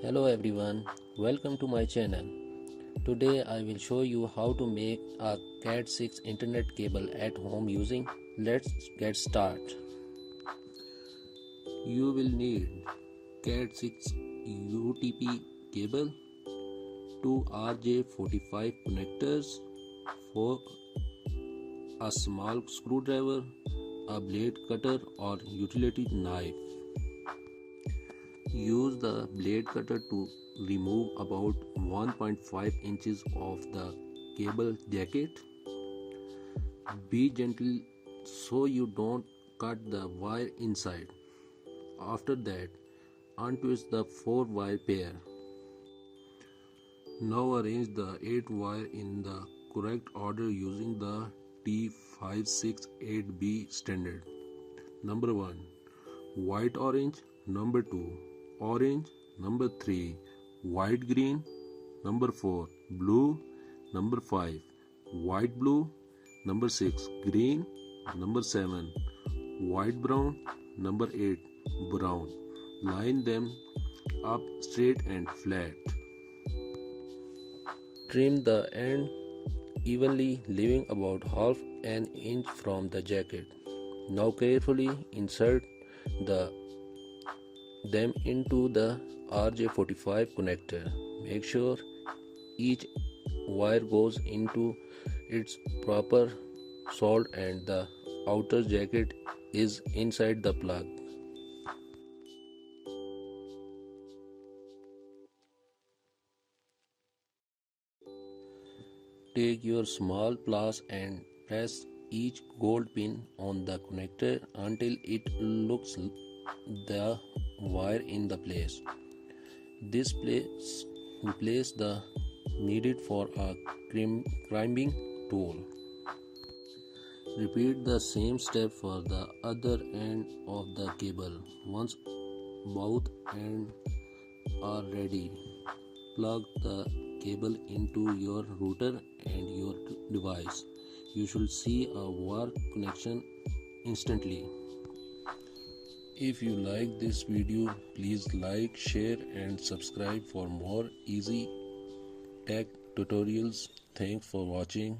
Hello everyone, welcome to my channel. Today I will show you how to make a Cat6 internet cable at home using Let's get started. You will need Cat6 UTP cable, two RJ45 connectors, for a small screwdriver, a blade cutter or utility knife. Use the blade cutter to remove about 1.5 inches of the cable jacket. Be gentle so you don't cut the wire inside. After that, untwist the 4-wire pair. Now arrange the 8 wire in the correct order using the T568B standard. Number 1, white orange. Number 2, orange. Number 3, white green. Number 4, blue. Number 5, white blue. Number 6, green. Number 7, white brown. Number 8, brown. Line them up straight and flat. Trim the end evenly, leaving about half an inch from the jacket. Now carefully insert them into the RJ45 connector. Make sure each wire goes into its proper slot and the outer jacket is inside the plug. Take your small pliers and press each gold pin on the connector until it locks the wire in the place. This replace the needed for a crimping tool. Repeat the same step for the other end of the cable. Once both ends are ready, plug the cable into your router and your device. You should see a wire connection instantly. If you like this video, please like, share and subscribe for more easy tech tutorials. Thanks for watching.